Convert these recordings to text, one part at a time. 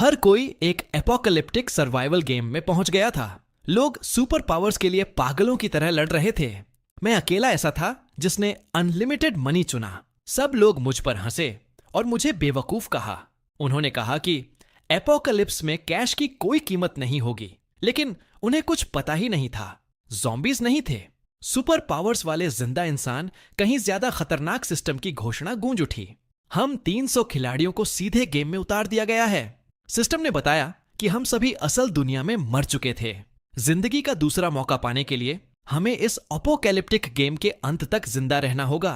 हर कोई एक apocalyptic survival game में पहुंच गया था। लोग सुपर पावर्स के लिए पागलों की तरह लड़ रहे थे। मैं अकेला ऐसा था जिसने अनलिमिटेड मनी चुना। सब लोग मुझ पर हंसे और मुझे बेवकूफ कहा। उन्होंने कहा कि एपोकलिप्स में कैश की कोई कीमत नहीं होगी, लेकिन उन्हें कुछ पता ही नहीं था। ज़ॉम्बीज नहीं थे, सुपर पावर्स वाले जिंदा इंसान कहीं ज्यादा खतरनाक सिस्टम की घोषणा गूंज उठी। हम 300 खिलाड़ियों को सीधे गेम में उतार दिया गया है। सिस्टम ने बताया कि हम सभी असल दुनिया में मर चुके थे। जिंदगी का दूसरा मौका पाने के लिए हमें इस अपोकैलिप्टिक गेम के अंत तक जिंदा रहना होगा।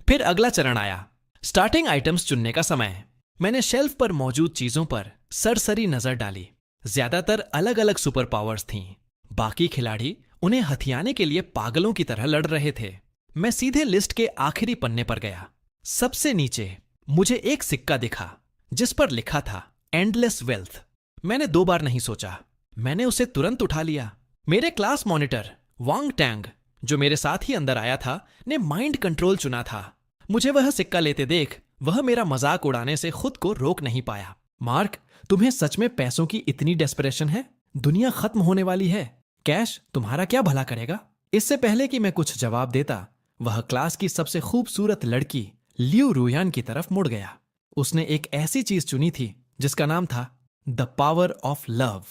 फिर अगला चरण आया, स्टार्टिंग आइटम्स चुनने का समय। मैंने शेल्फ पर मौजूद चीजों पर सरसरी नजर डाली। ज्यादातर अलग अलग सुपर पावर्स थीं। बाकी खिलाड़ी उन्हें हथियाने के लिए पागलों की तरह लड़ रहे थे। मैं सीधे लिस्ट के आखिरी पन्ने पर गया। सबसे नीचे मुझे एक सिक्का दिखा जिस पर लिखा था एंडलेस वेल्थ। मैंने 2 बार नहीं सोचा, मैंने उसे तुरंत उठा लिया। मेरे क्लास मॉनिटर वांग टैंग, जो मेरे साथ ही अंदर आया था, ने माइंड कंट्रोल चुना था। मुझे वह सिक्का लेते देख वह मेरा मजाक उड़ाने से खुद को रोक नहीं पाया। मार्क, तुम्हें सच में पैसों की इतनी डेस्परेशन है? दुनिया खत्म होने वाली है। कैश तुम्हारा क्या भला करेगा? इससे पहले कि मैं कुछ जवाब देता, वह क्लास की सबसे खूबसूरत लड़की लियू रुयान की तरफ मुड़ गया। उसने एक ऐसी चीज चुनी थी जिसका नाम था द पावर ऑफ लव।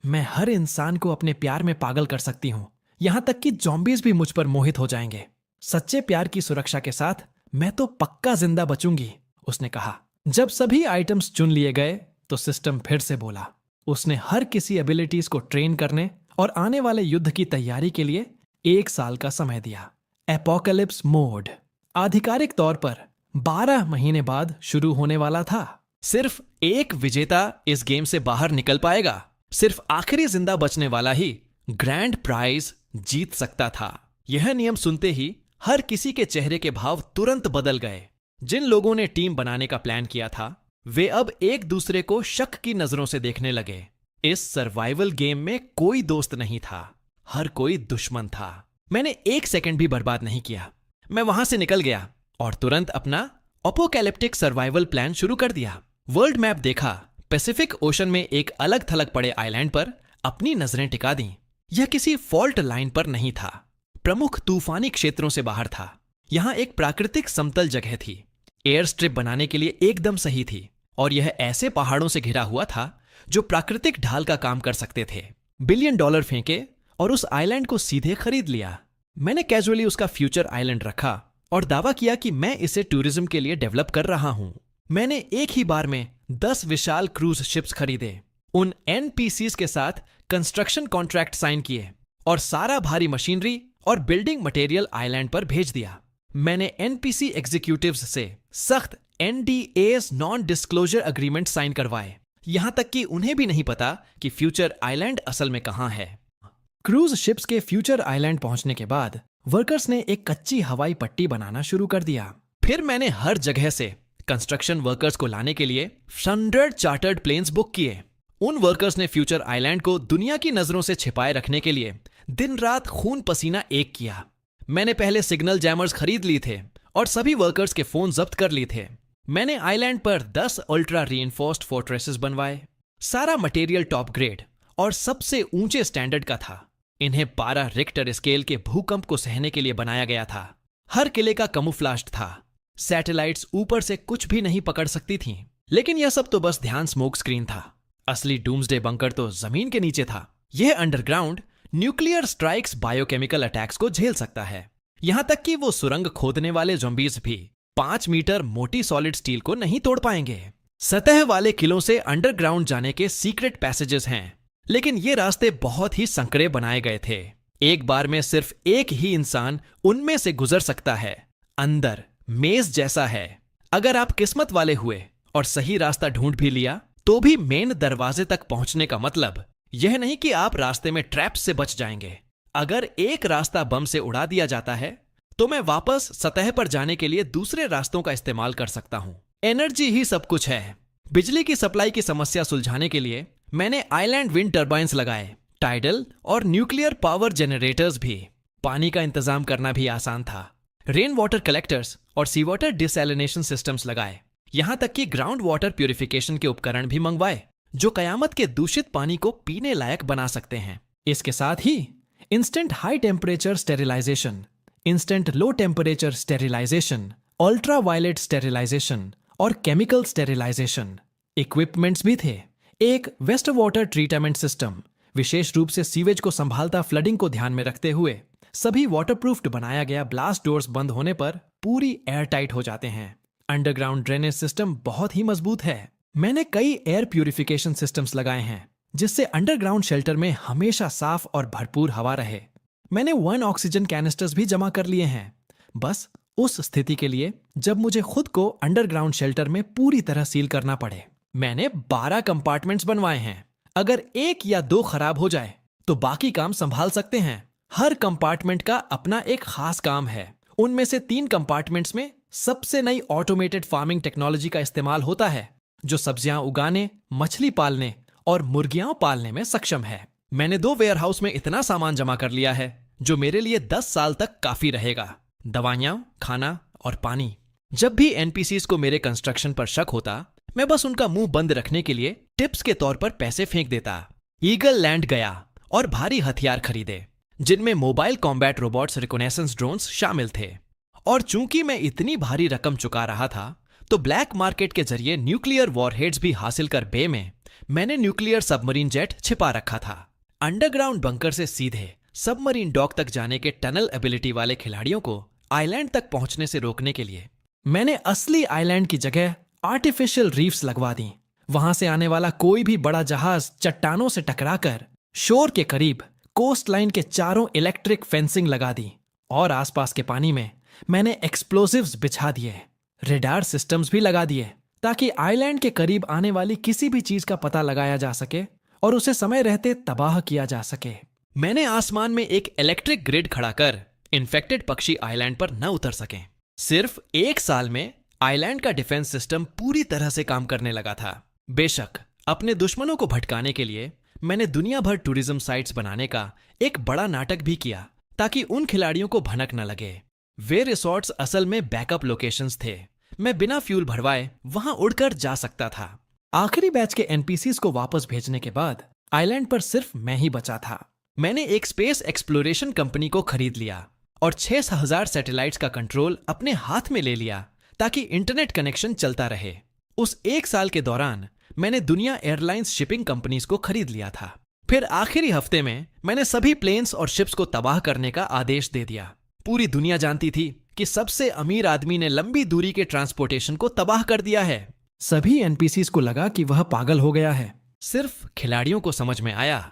मैं हर इंसान को अपने प्यार में पागल कर सकती हूँ, यहां तक कि ज़ॉम्बीज भी मुझ पर मोहित हो जाएंगे। सच्चे प्यार की सुरक्षा के साथ मैं तो पक्का जिंदा बचूंगी, उसने कहा। जब सभी आइटम्स चुन लिए गए तो सिस्टम फिर से बोला। उसने हर किसी एबिलिटीज को ट्रेन करने और आने वाले युद्ध की तैयारी के लिए 1 साल का समय दिया। एपोकलिप्स मोड आधिकारिक तौर पर 12 महीने बाद शुरू होने वाला था। सिर्फ एक विजेता इस गेम से बाहर निकल पाएगा। सिर्फ आखिरी जिंदा बचने वाला ही ग्रैंड प्राइज जीत सकता था। यह नियम सुनते ही हर किसी के चेहरे के भाव तुरंत बदल गए। जिन लोगों ने टीम बनाने का प्लान किया था, वे अब एक दूसरे को शक की नजरों से देखने लगे। इस सर्वाइवल गेम में कोई दोस्त नहीं था, हर कोई दुश्मन था। मैंने 1 सेकंड भी बर्बाद नहीं किया। मैं वहां से निकल गया और तुरंत अपना अपोकैलिप्टिक सर्वाइवल प्लान शुरू कर दिया। वर्ल्ड मैप देखा। पैसिफिक ओशन में एक अलग थलग पड़े आइलैंड पर अपनी नजरें टिका दी। यह किसी फॉल्ट लाइन पर नहीं था, प्रमुख तूफानी क्षेत्रों से बाहर था। यहां एक प्राकृतिक समतल जगह थी, एयर स्ट्रिप बनाने के लिए एकदम सही थी, और यह ऐसे पहाड़ों से घिरा हुआ था जो प्राकृतिक ढाल का काम कर सकते थे। $1 बिलियन फेंके और उस आइलैंड को सीधे खरीद लिया। मैंने कैजुअली उसका फ्यूचर आइलैंड रखा और दावा किया कि मैं इसे टूरिज्म के लिए डेवलप कर रहा हूं। मैंने एक ही बार में 10 विशाल क्रूज शिप्स खरीदे, उन एनपीसीज के साथ कंस्ट्रक्शन कॉन्ट्रैक्ट साइन किए और सारा भारी मशीनरी और बिल्डिंग मटेरियल आइलैंड पर भेज दिया। मैंने एनपीसी एग्जीक्यूटिव्स से सख्त NDAs non disclosure agreement sign करवाए, यहां तक कि उन्हें भी नहीं पता कि फ्यूचर आइलैंड असल में कहां है। क्रूज शिप्स के फ्यूचर आइलैंड पहुंचने के बाद वर्कर्स ने एक कच्ची हवाई पट्टी बनाना शुरू कर दिया। फिर मैंने हर जगह से कंस्ट्रक्शन वर्कर्स को लाने के लिए 100 चार्टर्ड प्लेन्स बुक किए। उन वर्कर्स ने फ्यूचर आइलैंड को दुनिया की नजरों से छिपाए रखने के लिए दिन रात खून पसीना एक किया। मैंने पहले सिग्नल जैमर्स खरीद ली थे और सभी वर्कर्स के फोन जब्त कर लिए थे। मैंने आइलैंड पर 10 अल्ट्रा रीइंफोर्स्ड फोर्ट्रेसेस बनवाए। सारा मटेरियल टॉप ग्रेड और सबसे ऊंचे स्टैंडर्ड का था। इन्हें 12 रिक्टर स्केल के भूकंप को सहने के लिए बनाया गया था। हर किले का कमुफ्लाज्ड था। सैटेलाइट्स ऊपर से कुछ भी नहीं पकड़ सकती थीं। लेकिन यह सब तो बस ध्यान स्मोक स्क्रीन था। असली डूम्सडे बंकर तो जमीन के नीचे था। यह underground nuclear strikes biochemical attacks को झेल सकता है। यहां तक कि वो सुरंग खोदने वाले ज़ॉम्बीज भी 5 मीटर मोटी सॉलिड स्टील को नहीं तोड़ पाएंगे। सतह वाले किलों से अंडरग्राउंड जाने के सीक्रेट पैसेजेस हैं, लेकिन ये रास्ते बहुत ही संकरे बनाए गए थे। एक बार में सिर्फ एक ही इंसान उनमें से गुजर सकता है। अंदर मेज जैसा है। अगर आप किस्मत वाले हुए और सही रास्ता ढूंढ भी लिया, तो भी मेन दरवाजे तक पहुंचने का मतलब यह नहीं कि आप रास्ते में ट्रैप से बच जाएंगे। अगर एक रास्ता बम से उड़ा दिया जाता है, तो मैं वापस सतह पर जाने के लिए दूसरे रास्तों का इस्तेमाल कर सकता हूं। एनर्जी ही सब कुछ है। बिजली की सप्लाई की समस्या सुलझाने के लिए मैंने आइलैंड विंड टर्बाइंस लगाए, टाइडल और न्यूक्लियर पावर जनरेटर्स भी। पानी का इंतजाम करना भी आसान था। रेन वाटर कलेक्टर्स और सी वाटर डिसैलिनेशन सिस्टम्स लगाए। यहां तक कि ग्राउंड वाटर प्यूरिफिकेशन के उपकरण भी मंगवाए। जो कयामत के दूषित पानी को पीने लायक बना सकते हैं। इसके साथ ही instant high temperature sterilisation, instant low temperature sterilisation, ultra violet sterilisation और केमिकल स्टेरिलाइजेशन इक्विपमेंट्स भी थे। एक वेस्ट वाटर ट्रीटमेंट सिस्टम, विशेष रूप से सीवेज को संभालता फ्लडिंग को ध्यान में रखते हुए सभी वाटरप्रूफ्ड बनाया गया ब्लास्ट डोर्स बंद होने पर पूरी एयर टाइट हो जाते हैं। अंडरग्राउंड ड्रेनेज सिस्टम बहुत ही मजबूत है। मैंने कई एयर प्यूरिफिकेशन सिस्टम्स लगाए हैं जिससे अंडरग्राउंड शेल्टर में हमेशा साफ और भरपूर हवा रहे। मैंने 1 ऑक्सीजन कैनिस्टर्स भी जमा कर लिए हैं, बस उस स्थिति के लिए जब मुझे खुद को अंडरग्राउंड शेल्टर में पूरी तरह सील करना पड़े। मैंने 12 कंपार्टमेंट्स बनवाए हैं। अगर 1 या 2 खराब हो जाए तो बाकी काम संभाल सकते हैं। हर कंपार्टमेंट का अपना एक खास काम है। उनमें से 3 कंपार्टमेंट्स में सबसे नई ऑटोमेटेड फार्मिंग टेक्नोलॉजी का इस्तेमाल होता है जो सब्जियां उगाने, मछली पालने और मुर्गियां पालने में सक्षम है। मैंने 2 वेयरहाउस में इतना सामान जमा कर लिया है जो मेरे लिए 10 साल तक काफी रहेगा। दवाइयां, खाना और पानी। जब भी एनपीसीज को मेरे कंस्ट्रक्शन पर शक होता, मैं बस उनका मुंह बंद रखने के लिए टिप्स के तौर पर पैसे फेंक देता। ईगल लैंड गया और भारी हथियार खरीदे जिनमें mobile combat robots reconnaissance drones शामिल थे। और चूंकि मैं इतनी भारी रकम चुका रहा था तो ब्लैक मार्केट के जरिए न्यूक्लियर वॉरहेड्स भी हासिल कर बे में मैंने न्यूक्लियर सबमरीन जेट छिपा रखा था। अंडरग्राउंड बंकर से सीधे सबमरीन डॉक तक जाने के टनल एबिलिटी वाले खिलाड़ियों को आइलैंड तक पहुंचने से रोकने के लिए मैंने असली आइलैंड की जगह आर्टिफिशियल रीफ्स लगवा दी। वहां से आने वाला कोई भी बड़ा जहाज चट्टानों से टकराकर शोर के करीब कोस्ट लाइन के चारों इलेक्ट्रिक फेंसिंग लगा दी और आसपास के पानी में मैंने एक्सप्लोसिव्स बिछा दिए। रेडार सिस्टम्स भी लगा दिए ताकि आइलैंड के करीब आने वाली किसी भी चीज का पता लगाया जा सके और उसे समय रहते तबाह किया जा सके। मैंने आसमान में एक इलेक्ट्रिक ग्रिड खड़ा कर इन्फेक्टेड पक्षी आइलैंड पर न उतर सकें। सिर्फ 1 साल में आइलैंड का डिफेंस सिस्टम पूरी तरह से काम करने लगा था। बेशक अपने दुश्मनों को भटकाने के लिए मैंने दुनिया भर टूरिज्म साइट्स बनाने का एक बड़ा नाटक भी किया ताकि उन खिलाड़ियों को भनक न लगे। वे रिसोर्ट्स असल में बैकअप लोकेशंस थे। मैं बिना फ्यूल भरवाए वहां उड़कर जा सकता था। आखिरी बैच के एनपीसीज को वापस भेजने के बाद आइलैंड पर सिर्फ मैं ही बचा था। मैंने एक स्पेस एक्सप्लोरेशन कंपनी को खरीद लिया और 6000 सैटेलाइट्स का कंट्रोल अपने हाथ में ले लिया ताकि इंटरनेट कनेक्शन चलता रहे। उस 1 साल के दौरान मैंने दुनिया एयरलाइंस शिपिंग कंपनीज को खरीद लिया था। फिर आखिरी हफ्ते में मैंने सभी प्लेन्स और शिप्स को तबाह करने का आदेश दे दिया। पूरी दुनिया जानती थी कि सबसे अमीर आदमी ने लंबी दूरी के ट्रांसपोर्टेशन को तबाह कर दिया है। सभी एनपीसीज को लगा कि वह पागल हो गया है। सिर्फ खिलाड़ियों को समझ में आया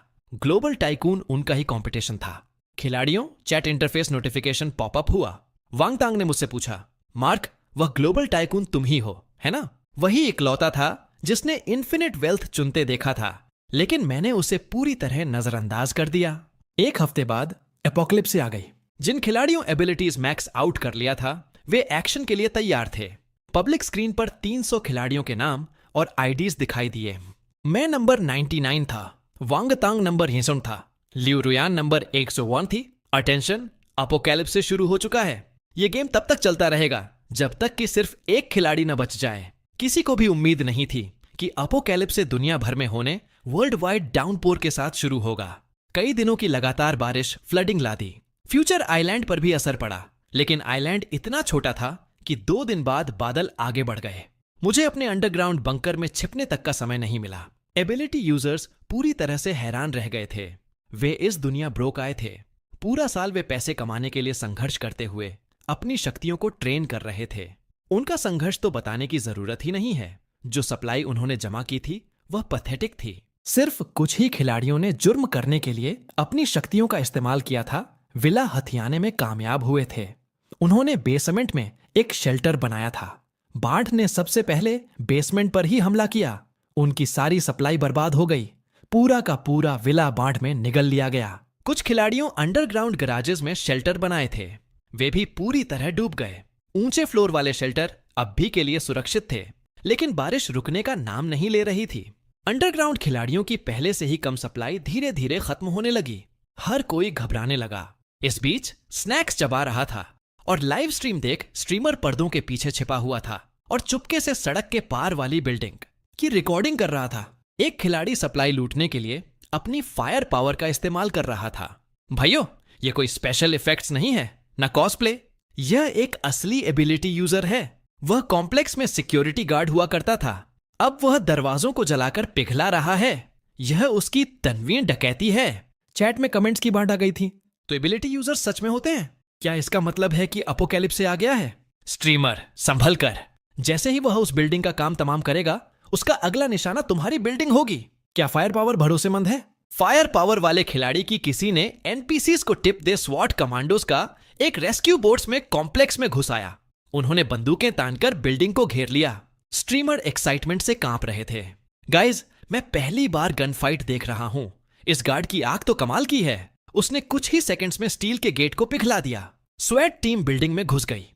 ग्लोबल टाइकून उनका ही कंपटीशन था। खिलाड़ियों, चैट इंटरफेस नोटिफिकेशन पॉपअप हुआ। वांग तांग ने मुझसे पूछा, मार्क, वह ग्लोबल टाइकून तुम ही हो, है ना? वही इकलौता था जिसने इन्फिनिट वेल्थ चुनते देखा था, लेकिन मैंने उसे पूरी तरह नजरअंदाज कर दिया। 1 हफ्ते बाद एपोकलिप्स आ गई। जिन खिलाड़ियों एबिलिटीज मैक्स आउट कर लिया था वे एक्शन के लिए तैयार थे। पब्लिक स्क्रीन पर 300 खिलाड़ियों के नाम और आईडीज दिखाई दिए। मैं नंबर 99 था, वांग तांग नंबर 61 था, लिu रुयान नंबर 101 थी। अटेंशन, अपोकैलिप्सिस शुरू हो चुका है। ये गेम तब तक चलता रहेगा जब तक कि सिर्फ एक खिलाड़ी न बच जाए। किसी को भी उम्मीद नहीं थी कि अपोकैलिप्सिस दुनिया भर में होने वर्ल्ड वाइड डाउनपोर के साथ शुरू होगा। कई दिनों की लगातार बारिश फ्लडिंग ला दी। फ्यूचर आइलैंड पर भी असर पड़ा, लेकिन आइलैंड इतना छोटा था कि 2 दिन बाद बादल आगे बढ़ गए। मुझे अपने अंडरग्राउंड बंकर में छिपने तक का समय नहीं मिला। एबिलिटी यूजर्स पूरी तरह से हैरान रह गए थे। वे इस दुनिया ब्रोक आए थे। पूरा साल वे पैसे कमाने के लिए संघर्ष करते हुए अपनी शक्तियों को ट्रेन कर रहे थे। उनका संघर्ष तो बताने की जरूरत ही नहीं है। जो सप्लाई उन्होंने जमा की थी वह पैथेटिक थी। सिर्फ कुछ ही खिलाड़ियों ने जुर्म करने के लिए अपनी शक्तियों का इस्तेमाल किया था, विला हथियाने में कामयाब हुए थे। उन्होंने बेसमेंट में एक शेल्टर बनाया था। बाढ़ ने सबसे पहले बेसमेंट पर ही हमला किया। उनकी सारी सप्लाई बर्बाद हो गई। पूरा का पूरा विला बाढ़ में निगल लिया गया। कुछ खिलाड़ियों अंडरग्राउंड गराजेस में शेल्टर बनाए थे, वे भी पूरी तरह डूब गए। ऊंचे फ्लोर वाले शेल्टर अब भी के लिए सुरक्षित थे, लेकिन बारिश रुकने का नाम नहीं ले रही थी। अंडरग्राउंड खिलाड़ियों की पहले से ही कम सप्लाई धीरे धीरे खत्म होने लगी। हर कोई घबराने लगा। इस बीच स्नैक्स चबा रहा था और लाइव स्ट्रीम देख स्ट्रीमर पर्दों के पीछे छिपा हुआ था और चुपके से सड़क के पार वाली बिल्डिंग की रिकॉर्डिंग कर रहा था। एक खिलाड़ी सप्लाई लूटने के लिए अपनी फायर पावर का इस्तेमाल कर रहा था। भाइयों, ये कोई स्पेशल इफेक्ट्स नहीं है, ना कॉस्प्ले। यह एक असली एबिलिटी यूजर है। वह कॉम्प्लेक्स में सिक्योरिटी गार्ड हुआ करता था। अब वह दरवाजों को जलाकर पिघला रहा है। यह उसकी तन्वीन डकैती है। चैट में कमेंट्स की बाढ़ आ गई थी। तो एबिलिटी यूजर सच में होते हैं क्या? इसका मतलब है कि अपोकैलिप्स से आ गया है? स्ट्रीमर संभल कर। जैसे ही वह उस बिल्डिंग का काम तमाम करेगा, उसका अगला निशाना तुम्हारी बिल्डिंग होगी। क्या फायर पावर भरोसेमंद है? फायर पावर वाले खिलाड़ी की किसी ने एनपीसीज को टिप दे स्वॉट कमांडोज का एक रेस्क्यू बोट्स में कॉम्प्लेक्स में घुस आया। उन्होंने बंदूकें तानकर बिल्डिंग को घेर लिया। स्ट्रीमर एक्साइटमेंट से कांप रहे थे। गाइज, मैं पहली बार गन फाइट देख रहा हूं। इस गार्ड की आंख तो कमाल की है। उसने कुछ ही सेकंड्स में स्टील के गेट को पिघला दिया। स्वेट टीम बिल्डिंग में घुस गई।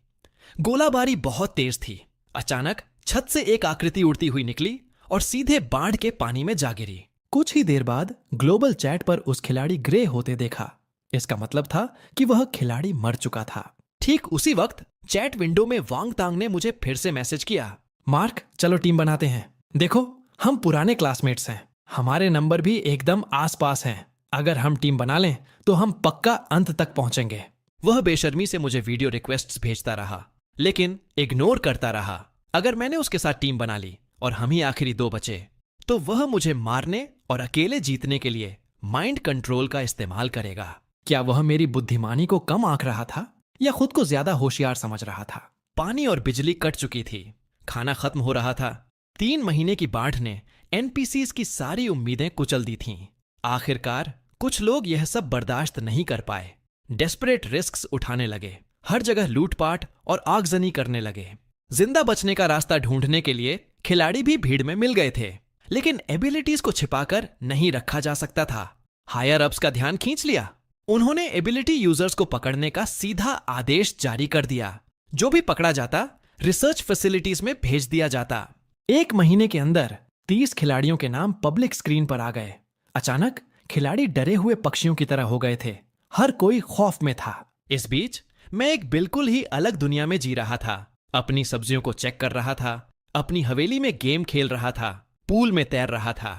गोलाबारी बहुत तेज थी। अचानक छत से एक आकृति उड़ती हुई निकली और सीधे बाढ़ के पानी में जा गिरी। कुछ ही देर बाद ग्लोबल चैट पर उस खिलाड़ी ग्रे होते देखा। इसका मतलब था कि वह खिलाड़ी मर चुका था। ठीक उसी वक्त चैट विंडो में वांग तांग ने मुझे फिर से मैसेज किया, मार्क, चलो टीम बनाते हैं। देखो, हम पुराने क्लासमेट्स हैं। हमारे नंबर भी एकदम आसपास हैं। अगर हम टीम बना लें तो हम पक्का अंत तक पहुंचेंगे। वह बेशर्मी से मुझे वीडियो रिक्वेस्ट्स भेजता रहा, लेकिन इग्नोर करता रहा। अगर मैंने उसके साथ टीम बना ली और हम ही आखिरी दो बचे, तो वह मुझे मारने और अकेले जीतने के लिए माइंड कंट्रोल का इस्तेमाल करेगा। क्या वह मेरी बुद्धिमानी को कम आंक रहा था या खुद को ज्यादा होशियार समझ रहा था? पानी और बिजली कट चुकी थी। खाना खत्म हो रहा था। 3 महीने की बाढ़ ने एनपीसीज की सारी उम्मीदें कुचल दी थीं। आखिरकार कुछ लोग यह सब बर्दाश्त नहीं कर पाए। डेस्परेट रिस्क्स उठाने लगे। हर जगह लूटपाट और आगजनी करने लगे। जिंदा बचने का रास्ता ढूंढने के लिए खिलाड़ी भी भीड़ में मिल गए थे, लेकिन एबिलिटीज को छिपाकर नहीं रखा जा सकता था। हायर अप्स का ध्यान खींच लिया। उन्होंने एबिलिटी यूजर्स को पकड़ने का सीधा आदेश जारी कर दिया। जो भी पकड़ा जाता, रिसर्च फैसिलिटीज में भेज दिया जाता। 1 महीने के अंदर 30 खिलाड़ियों के नाम पब्लिक स्क्रीन पर आ गए। अचानक खिलाड़ी डरे हुए पक्षियों की तरह हो गए थे। हर कोई खौफ में था। इस बीच मैं एक बिल्कुल ही अलग दुनिया में जी रहा था। अपनी सब्जियों को चेक कर रहा था, अपनी हवेली में गेम खेल रहा था, पूल में तैर रहा था।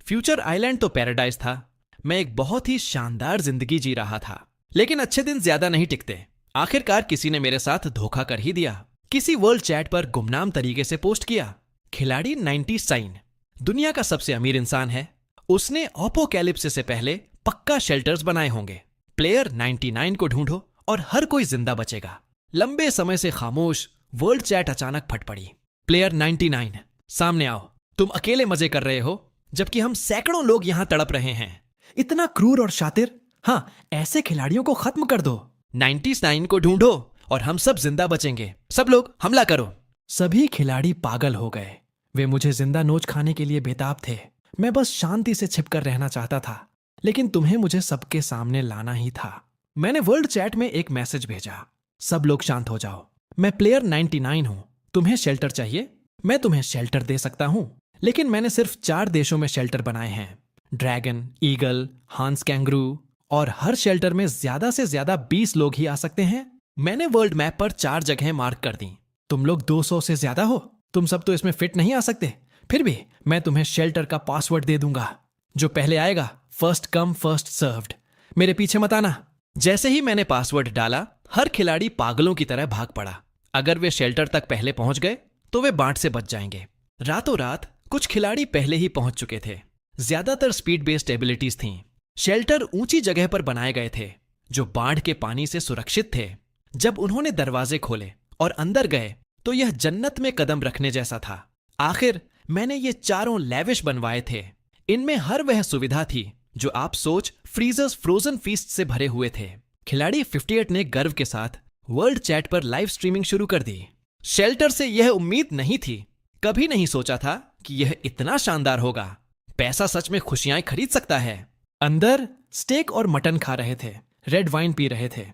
फ्यूचर आइलैंड तो पैराडाइज था। मैं एक बहुत ही शानदार जिंदगी जी रहा था। लेकिन अच्छे दिन ज्यादा नहीं टिकते। आखिरकार किसी ने मेरे साथ धोखा कर ही दिया। किसी वर्ल्ड चैट पर गुमनाम तरीके से पोस्ट किया, खिलाड़ी 90 साइन दुनिया का सबसे अमीर इंसान है। उसने अपोकैलिप्सिस से पहले पक्का शेल्टर्स बनाए होंगे। प्लेयर 99 को ढूंढो और हर कोई जिंदा बचेगा। लंबे समय से खामोश वर्ल्ड चैट अचानक फट पड़ी। प्लेयर 99, सामने आओ। तुम अकेले मजे कर रहे हो, जबकि हम सैकड़ों लोग यहां तड़प रहे हैं। इतना क्रूर और शातिर। हाँ, ऐसे खिलाड़ियों को खत्म कर दो। 99 को ढूंढो और हम सब जिंदा बचेंगे। सब लोग हमला करो। सभी खिलाड़ी पागल हो गए। वे मुझे जिंदा नोच खाने के लिए बेताब थे। मैं बस शांति से छिपकर रहना चाहता था, लेकिन तुम्हें मुझे सबके सामने लाना ही था। मैंने वर्ल्ड चैट में एक मैसेज भेजा, सब लोग शांत हो जाओ। मैं प्लेयर 99 हूं। तुम्हें शेल्टर चाहिए? मैं तुम्हें शेल्टर दे सकता हूं, लेकिन मैंने सिर्फ 4 देशों में शेल्टर बनाए हैं, ड्रैगन, ईगल, हांस कैंगरू, और हर शेल्टर में ज्यादा से ज्यादा 20 लोग ही आ सकते हैं। मैंने वर्ल्ड मैप पर 4 जगहें मार्क कर दी। तुम लोग 200 से ज्यादा हो। तुम सब तो इसमें फिट नहीं आ सकते। फिर भी मैं तुम्हें शेल्टर का पासवर्ड दे दूंगा। जो पहले आएगा, फर्स्ट कम फर्स्ट सर्व्ड। मेरे पीछे मत आना। जैसे ही मैंने पासवर्ड डाला, हर खिलाड़ी पागलों की तरह भाग पड़ा। अगर वे शेल्टर तक पहले पहुंच गए तो वे बाढ़ से बच जाएंगे। रातों रात कुछ खिलाड़ी पहले ही पहुंच चुके थे। ज्यादातर स्पीड बेस्ड एबिलिटीज थीं। शेल्टर ऊंची जगह पर बनाए गए थे जो बाढ़ के पानी से सुरक्षित थे। जब उन्होंने दरवाजे खोले और अंदर गए तो यह जन्नत में कदम रखने जैसा था। आखिर मैंने ये चारों लेविश बनवाए थे। इनमें हर वह सुविधा थी जो आप सोच फ्रीजर्स फ्रोजन फीस्ट से भरे हुए थे। खिलाड़ी 58 ने गर्व के साथ वर्ल्ड चैट पर लाइव स्ट्रीमिंग शुरू कर दी। शेल्टर से यह उम्मीद नहीं थी। कभी नहीं सोचा था कि यह इतना शानदार होगा। पैसा सच में खुशियां खरीद सकता है। अंदर स्टेक और मटन खा रहे थे, रेड वाइन पी रहे थे।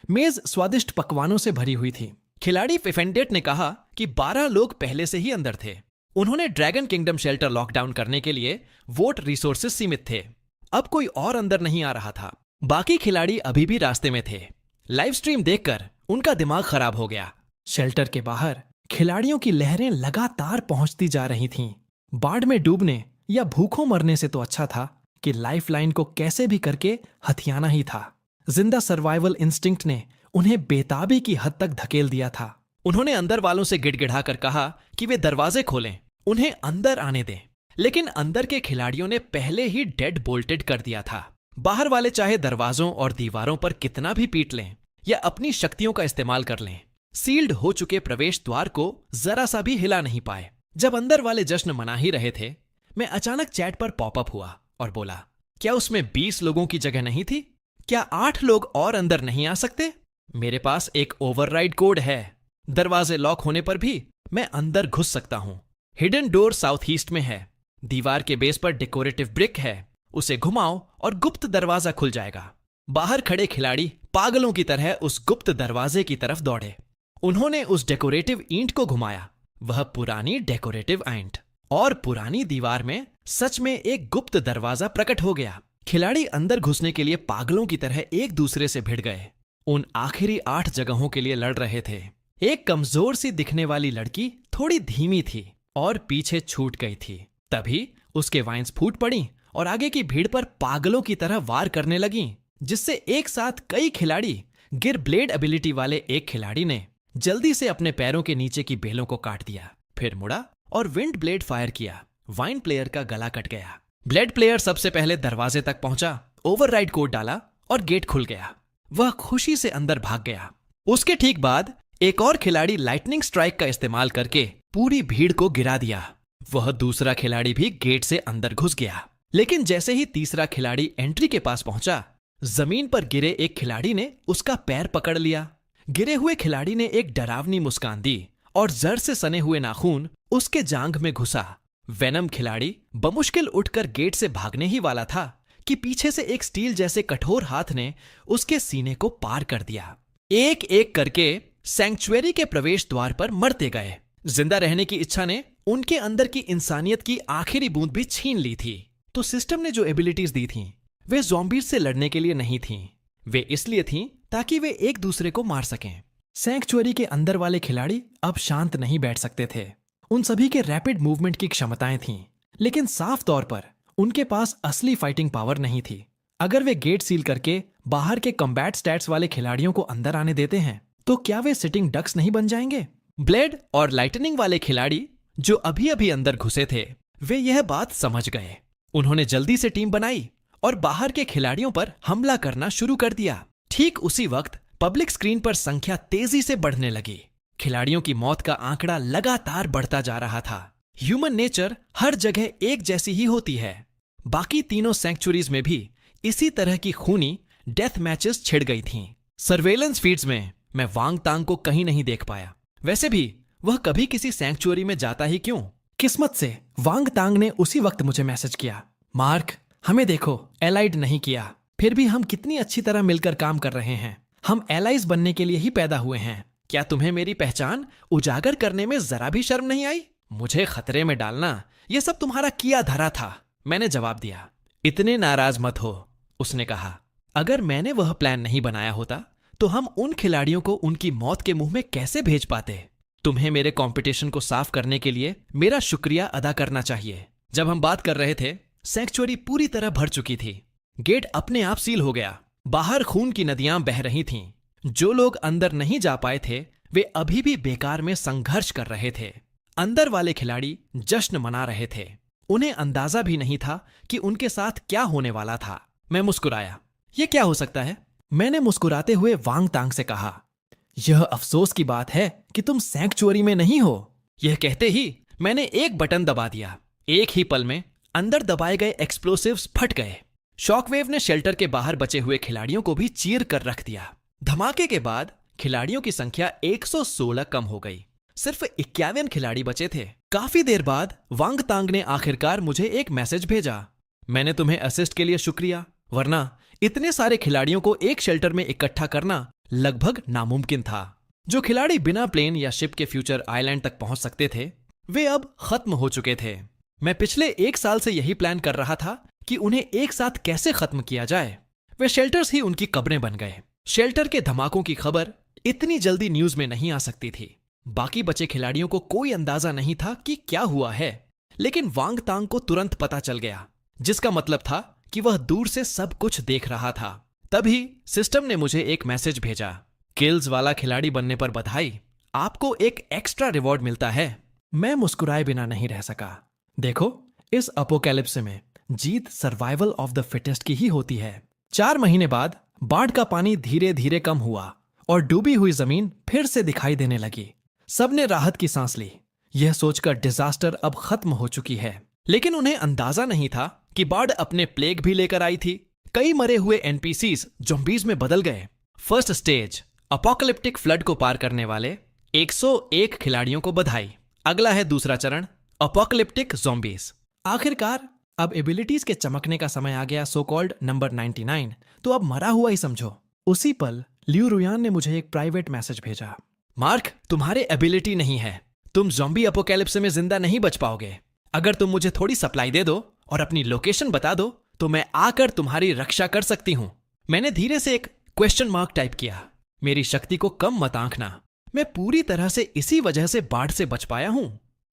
मेज स्वादिष्ट पकवानों से भरी हुई थी। खिलाड़ी 58 ने कहा कि 12 लोग पहले से ही अंदर थे। उन्होंने ड्रैगन किंगडम शेल्टर लॉकडाउन करने के लिए वोट रिसोर्सेज सीमित थे। अब कोई और अंदर नहीं आ रहा था। बाकी खिलाड़ी अभी भी रास्ते में थे। लाइव स्ट्रीम देखकर उनका दिमाग खराब हो गया। शेल्टर के बाहर खिलाड़ियों की लहरें लगातार पहुंचती जा रही थीं। बाढ़ में डूबने या भूखों मरने से तो अच्छा था कि लाइफलाइन को कैसे भी करके हथियाना ही था। जिंदा सर्वाइवल इंस्टिंक्ट ने उन्हें बेताबी की हद तक धकेल दिया था। उन्होंने अंदर वालों से गिड़गिड़ाकर कहा कि वे दरवाजे खोलें, उन्हें अंदर आने दें। लेकिन अंदर के खिलाड़ियों ने पहले ही डेड बोल्टेड कर दिया था। बाहर वाले चाहे दरवाजों और दीवारों पर कितना भी पीट लें या अपनी शक्तियों का इस्तेमाल कर लें, सील्ड हो चुके प्रवेश द्वार को जरा सा भी हिला नहीं पाए। जब अंदर वाले जश्न मना ही रहे थे, मैं अचानक चैट पर पॉपअप हुआ और बोला, क्या उसमें 20 लोगों की जगह नहीं थी? क्या 8 लोग और अंदर नहीं आ सकते? मेरे पास एक ओवरराइड कोड है। दरवाजे लॉक होने पर भी मैं अंदर घुस सकता हूं। हिडन डोर साउथ ईस्ट में है। दीवार के बेस पर डेकोरेटिव ब्रिक है, उसे घुमाओ और गुप्त दरवाजा खुल जाएगा। बाहर खड़े खिलाड़ी पागलों की तरह उस गुप्त दरवाजे की तरफ दौड़े। उन्होंने उस डेकोरेटिव ईंट को घुमाया, वह पुरानी डेकोरेटिव ईंट, और पुरानी दीवार में सच में एक गुप्त दरवाजा प्रकट हो गया। खिलाड़ी अंदर घुसने के लिए पागलों की तरह एक दूसरे से भिड़ गए। उन आखिरी 8 जगहों के लिए लड़ रहे थे। एक कमजोर सी दिखने वाली लड़की थोड़ी धीमी थी और पीछे छूट गई थी। तभी उसके वाइन्स फूट पड़ी और आगे की भीड़ पर पागलों की तरह वार करने लगी, जिससे एक साथ कई खिलाड़ी गिर ब्लेड एबिलिटी वाले एक खिलाड़ी ने जल्दी से अपने पैरों के नीचे की बेलों को काट दिया, फिर मुड़ा और विंड ब्लेड फायर किया। वाइन प्लेयर का गला कट गया। ब्लेड प्लेयर सबसे पहले दरवाजे तक पहुंचा, ओवरराइड कोड डाला और गेट खुल गया। वह खुशी से अंदर भाग गया। उसके ठीक बाद एक और खिलाड़ी लाइटनिंग स्ट्राइक का इस्तेमाल करके पूरी भीड़ को गिरा दिया। वह दूसरा खिलाड़ी भी गेट से अंदर घुस गया। लेकिन जैसे ही तीसरा खिलाड़ी एंट्री के पास पहुंचा, जमीन पर गिरे एक खिलाड़ी ने उसका पैर पकड़ लिया। गिरे हुए खिलाड़ी ने एक डरावनी मुस्कान दी और जड़ से सने हुए नाखून उसके जांघ में घुसा। वेनम खिलाड़ी बमुश्किल उठकर गेट से भागने ही वाला था कि पीछे से एक स्टील जैसे कठोर हाथ ने उसके सीने को पार कर दिया। एक एक करके सैंक्चुअरी के प्रवेश द्वार पर मरते गए। जिंदा रहने की इच्छा ने उनके अंदर की इंसानियत की आखिरी बूंद भी छीन ली थी। तो सिस्टम ने जो एबिलिटीज दी थीं, वे ज़ॉम्बीज से लड़ने के लिए नहीं थीं। वे इसलिए थीं ताकि वे एक दूसरे को मार सकें। सैंक्चुअरी के अंदर वाले खिलाड़ी अब शांत नहीं बैठ सकते थे। उन सभी के रैपिड मूवमेंट की क्षमताएं थीं, लेकिन साफ तौर पर उनके पास असली फाइटिंग पावर नहीं थी। अगर वे गेट सील करके बाहर के कॉम्बैट स्टैट्स वाले खिलाड़ियों को अंदर आने देते हैं, तो क्या वे सिटिंग डक्स नहीं बन जाएंगे? ब्लेड और लाइटनिंग वाले खिलाड़ी जो अभी अभी अंदर घुसे थे, वे यह बात समझ गए। उन्होंने जल्दी से टीम बनाई और बाहर के खिलाड़ियों पर हमला करना शुरू कर दिया। ठीक उसी वक्त पब्लिक स्क्रीन पर संख्या तेजी से बढ़ने लगी। खिलाड़ियों की मौत का आंकड़ा लगातार बढ़ता जा रहा था। ह्यूमन नेचर हर जगह एक जैसी ही होती है। बाकी तीनों सैंक्चुरीज में भी इसी तरह की खूनी डेथ मैचेस छिड़ गई थीं। सर्वेलेंस फीड्स में मैं वांग तांग को कहीं नहीं देख पाया। वैसे भी वह कभी किसी सैंक्चुअरी में जाता ही क्यों? किस्मत से वांग तांग ने उसी वक्त मुझे मैसेज किया, मार्क, हमें देखो, एलाइड नहीं किया, फिर भी हम कितनी अच्छी तरह मिलकर काम कर रहे हैं। हम एलाइज बनने के लिए ही पैदा हुए हैं। क्या तुम्हें मेरी पहचान उजागर करने में जरा भी शर्म नहीं आई? मुझे खतरे में डालना, यह सब तुम्हारा किया धरा था। मैंने जवाब दिया। इतने नाराज मत हो, उसने कहा। अगर मैंने वह प्लान नहीं बनाया होता तो हम उन खिलाड़ियों को उनकी मौत के मुंह में कैसे भेज पाते? तुम्हें मेरे कंपटीशन को साफ करने के लिए मेरा शुक्रिया अदा करना चाहिए। जब हम बात कर रहे थे, सैंक्चुअरी पूरी तरह भर चुकी थी। गेट अपने आप सील हो गया। बाहर खून की नदियां बह रही थीं। जो लोग अंदर नहीं जा पाए थे, वे अभी भी बेकार में संघर्ष कर रहे थे। अंदर वाले खिलाड़ी जश्न मना रहे थे। उन्हें अंदाजा भी नहीं था कि उनके साथ क्या होने वाला था। मैं मुस्कुराया। यह क्या हो सकता है? मैंने मुस्कुराते हुए वांग तांग से कहा, यह अफसोस की बात है कि तुम सैंक्चुअरी में नहीं हो। यह कहते ही मैंने एक बटन दबा दिया। एक ही पल में अंदर दबाए गए एक्सप्लोसिव्स फट गए। शॉकवेव ने शेल्टर के बाहर बचे हुए खिलाड़ियों को भी चीर कर रख दिया। धमाके के बाद खिलाड़ियों की संख्या 116 कम हो गई। सिर्फ 51 खिलाड़ी बचे थे। काफी देर बाद वांग तांग ने आखिरकार मुझे एक मैसेज भेजा, मैंने तुम्हें असिस्ट के लिए शुक्रिया, वरना इतने सारे खिलाड़ियों को एक शेल्टर में इकट्ठा करना लगभग नामुमकिन था। जो खिलाड़ी बिना प्लेन या शिप के फ्यूचर आइलैंड तक पहुंच सकते थे, वे अब खत्म हो चुके थे। मैं पिछले 1 साल से यही प्लान कर रहा था कि उन्हें एक साथ कैसे खत्म किया जाए। वे शेल्टर्स ही उनकी कब्रें बन गए। शेल्टर के धमाकों की खबर इतनी जल्दी न्यूज में नहीं आ सकती थी। बाकी बचे खिलाड़ियों को कोई अंदाजा नहीं था कि क्या हुआ है। लेकिन वांग तांग को तुरंत पता चल गया, जिसका मतलब था कि वह दूर से सब कुछ देख रहा था। तभी सिस्टम ने मुझे एक मैसेज भेजा, किल्स वाला खिलाड़ी बनने पर बधाई, आपको एक एक्स्ट्रा रिवॉर्ड मिलता है। मैं मुस्कुराए बिना नहीं रह सका। देखो, इस अपोकैलिप्स में जीत सर्वाइवल ऑफ द फिटेस्ट की ही होती है। 4 महीने बाद बाढ़ का पानी धीरे धीरे कम हुआ और डूबी हुई जमीन फिर से दिखाई देने लगी। सबने राहत की सांस ली, यह सोचकर डिजास्टर अब खत्म हो चुकी है। लेकिन उन्हें अंदाजा नहीं था कि बाढ़ अपने प्लेग भी लेकर आई थी। कई मरे हुए एनपीसीज ज़ॉम्बीज में बदल गए। फर्स्ट स्टेज अपोकैलिप्टिक फ्लड को पार करने वाले 101 खिलाड़ियों को बधाई। अगला है दूसरा चरण, अपोकैलिप्टिक ज़ॉम्बीज। आखिरकार अब एबिलिटीज के चमकने का समय आ गया, सो कॉल्ड नंबर 99। तो अब मरा हुआ ही समझो। उसी पल लियू रुयान ने मुझे एक प्राइवेट मैसेज भेजा, मार्क, तुम्हारे एबिलिटी नहीं है, तुम ज़ॉम्बी अपोकैलिप्स में जिंदा नहीं बच पाओगे। अगर तुम मुझे थोड़ी सप्लाई दे दो और अपनी लोकेशन बता दो तो मैं आकर तुम्हारी रक्षा कर सकती हूं। मैंने धीरे से एक क्वेश्चन मार्क टाइप किया। मेरी शक्ति को कम मत आंकना, मैं पूरी तरह से इसी वजह से बाढ़ से बच पाया हूं।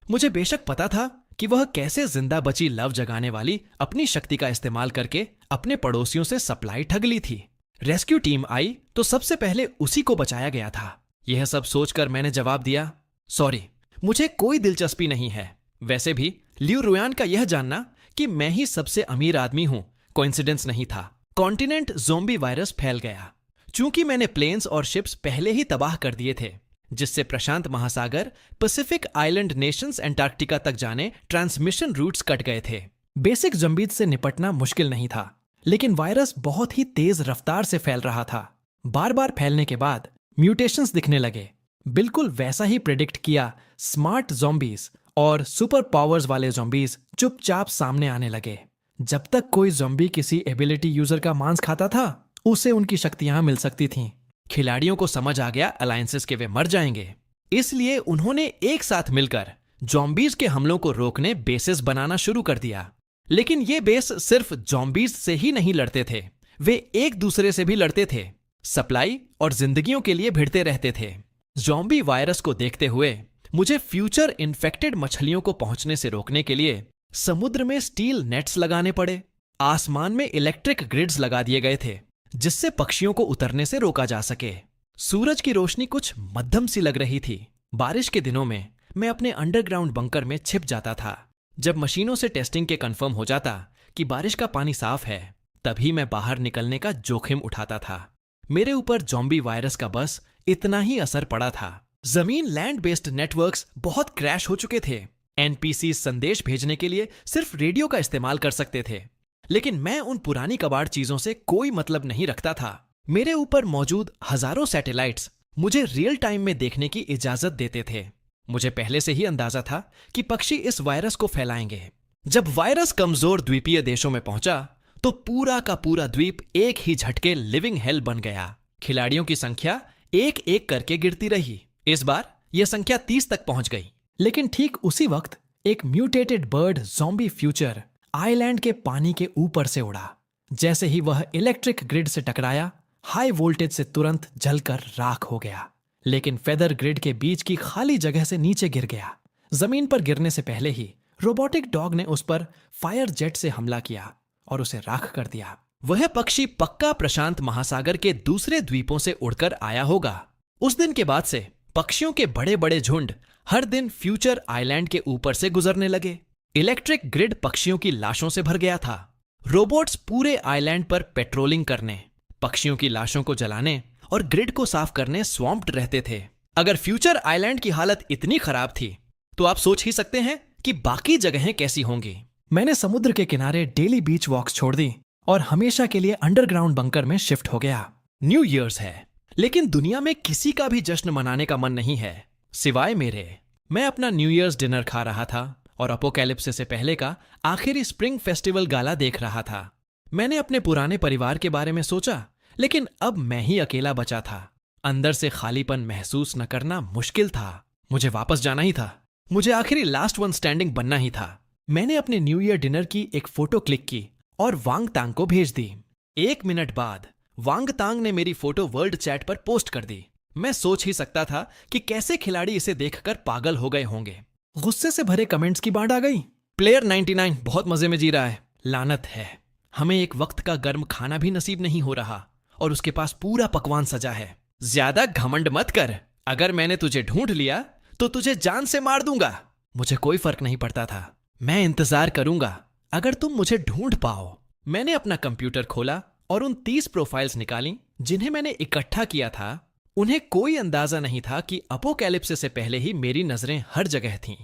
मुझे बेशक पता था कि वह कैसे जिंदा बची लव जगाने वाली अपनी शक्ति का इस्तेमाल करके अपने पड़ोसियों से सप्लाई ठग ली थी। रेस्क्यू टीम आई तो सबसे पहले उसी को बचाया गया था। यह सब सोचकर मैंने जवाब दिया, सॉरी, मुझे कोई दिलचस्पी नहीं है। वैसे भी लियू रुयान का यह जानना कि मैं ही सबसे अमीर आदमी हूं कोइंसिडेंस नहीं था। कॉन्टिनेंट ज़ॉम्बी वायरस फैल गया। चूंकि मैंने प्लेन्स और शिप्स पहले ही तबाह कर दिए थे, जिससे प्रशांत महासागर, पैसिफिक आइलैंड नेशंस, अंटार्कटिका तक जाने ट्रांसमिशन रूट्स कट गए थे। बेसिक ज़ॉम्बीज से निपटना मुश्किल नहीं था, लेकिन वायरस बहुत ही तेज रफ्तार से फैल रहा था। बार बार फैलने के बाद म्यूटेशंस दिखने लगे। बिल्कुल वैसा ही प्रेडिक्ट किया स्मार्ट ज़ॉम्बीज और सुपर पावर्स वाले ज़ॉम्बीज चुपचाप सामने आने लगे। जब तक कोई ज़ॉम्बी किसी एबिलिटी यूजर का मांस खाता था, उसे उनकी शक्तियां मिल सकती थीं। खिलाड़ियों को समझ आ गया अलायंसेस के वे मर जाएंगे, इसलिए उन्होंने एक साथ मिलकर ज़ॉम्बीज के हमलों को रोकने बेसेस बनाना शुरू कर दिया। लेकिन ये बेस सिर्फ ज़ॉम्बीज से ही नहीं लड़ते थे, वे एक दूसरे से भी लड़ते थे, सप्लाई और जिंदगियों के लिए भिड़ते रहते थे। ज़ॉम्बी वायरस को देखते हुए मुझे फ्यूचर इन्फेक्टेड मछलियों को पहुंचने से रोकने के लिए समुद्र में स्टील नेट्स लगाने पड़े। आसमान में इलेक्ट्रिक ग्रिड्स लगा दिए गए थे, जिससे पक्षियों को उतरने से रोका जा सके। सूरज की रोशनी कुछ मध्यम सी लग रही थी। बारिश के दिनों में मैं अपने अंडरग्राउंड बंकर में छिप जाता था। जब मशीनों से टेस्टिंग के कंफर्म हो जाता कि बारिश का पानी साफ है, तभी मैं बाहर निकलने का जोखिम उठाता था। मेरे ऊपर ज़ॉम्बी वायरस का बस इतना ही असर पड़ा था। जमीन लैंड बेस्ड नेटवर्क्स बहुत क्रैश हो चुके थे। एनपीसी संदेश भेजने के लिए सिर्फ रेडियो का इस्तेमाल कर सकते थे, लेकिन मैं उन पुरानी कबाड़ चीजों से कोई मतलब नहीं रखता था। मेरे ऊपर मौजूद हजारों सैटेलाइट्स मुझे रियल टाइम में देखने की इजाजत देते थे। मुझे पहले से ही अंदाजा था कि पक्षी इस वायरस को फैलाएंगे। जब वायरस कमजोर द्वीपीय देशों में पहुंचा तो पूरा का पूरा द्वीप एक ही झटके लिविंग हेल बन गया। खिलाड़ियों की संख्या एक एक करके गिरती रही। इस बार यह संख्या 30 तक पहुंच गई। लेकिन ठीक उसी वक्त एक mutated bird zombie future island के पानी के ऊपर से उड़ा। जैसे ही वह इलेक्ट्रिक ग्रिड से टकराया, हाई वोल्टेज से तुरंत जलकर राख हो गया, लेकिन फेदर ग्रिड के बीच की खाली जगह से नीचे गिर गया। जमीन पर गिरने से पहले ही रोबोटिक डॉग ने उस पर फायर जेट से हमला किया और उसे राख कर दिया। वह पक्षी पक्का प्रशांत महासागर के दूसरे द्वीपों से उड़कर आया होगा। उस दिन के बाद से पक्षियों के बड़े बड़े झुंड हर दिन फ्यूचर आइलैंड के ऊपर से गुजरने लगे। इलेक्ट्रिक ग्रिड पक्षियों की लाशों से भर गया था। रोबोट्स पूरे आइलैंड पर पेट्रोलिंग करने, पक्षियों की लाशों को जलाने और ग्रिड को साफ करने स्वैम्प्ड रहते थे। अगर फ्यूचर आइलैंड की हालत इतनी खराब थी तो आप सोच ही सकते हैं कि बाकी जगहें कैसी होंगी। मैंने समुद्र के किनारे डेली बीच वॉक्स छोड़ दी और हमेशा के लिए अंडरग्राउंड बंकर में शिफ्ट हो गया। न्यू ईयर्स है, लेकिन दुनिया में किसी का भी जश्न मनाने का मन नहीं है सिवाय मेरे। मैं अपना न्यू ईयर्स डिनर खा रहा था और अपोकैलिप्सिस से पहले का आखिरी स्प्रिंग फेस्टिवल गाला देख रहा था। मैंने अपने पुराने परिवार के बारे में सोचा, लेकिन अब मैं ही अकेला बचा था। अंदर से खालीपन महसूस न करना मुश्किल था। मुझे वापस जाना ही था। मुझे आखिरी लास्ट वन स्टैंडिंग बनना ही था। मैंने अपने न्यू ईयर डिनर की एक फोटो क्लिक की और वांग तांग को भेज दी। 1 मिनट बाद वांग तांग ने मेरी फोटो वर्ल्ड चैट पर पोस्ट कर दी। मैं सोच ही सकता था कि कैसे खिलाड़ी इसे देखकर पागल हो गए होंगे। गुस्से से भरे कमेंट्स की बाढ़ आ गई। प्लेयर 99 बहुत मजे में जी रहा है। लानत है, हमें एक वक्त का गर्म खाना भी नसीब नहीं हो रहा और उसके पास पूरा पकवान सजा है। ज्यादा घमंड मत कर, अगर मैंने तुझे ढूंढ लिया तो तुझे जान से मार दूंगा। मुझे कोई फर्क नहीं पड़ता था, मैं इंतजार करूंगा अगर तुम मुझे ढूंढ पाओ। मैंने अपना कंप्यूटर खोला और उन 30 प्रोफाइल्स निकाली जिन्हें मैंने इकट्ठा किया था। उन्हें कोई अंदाजा नहीं था कि अपोकैलिप्सिस से पहले ही मेरी नजरें हर जगह थीं।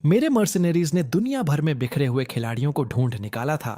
मेरे मर्सिनरीज ने दुनिया भर में बिखरे हुए खिलाड़ियों को ढूंढ निकाला था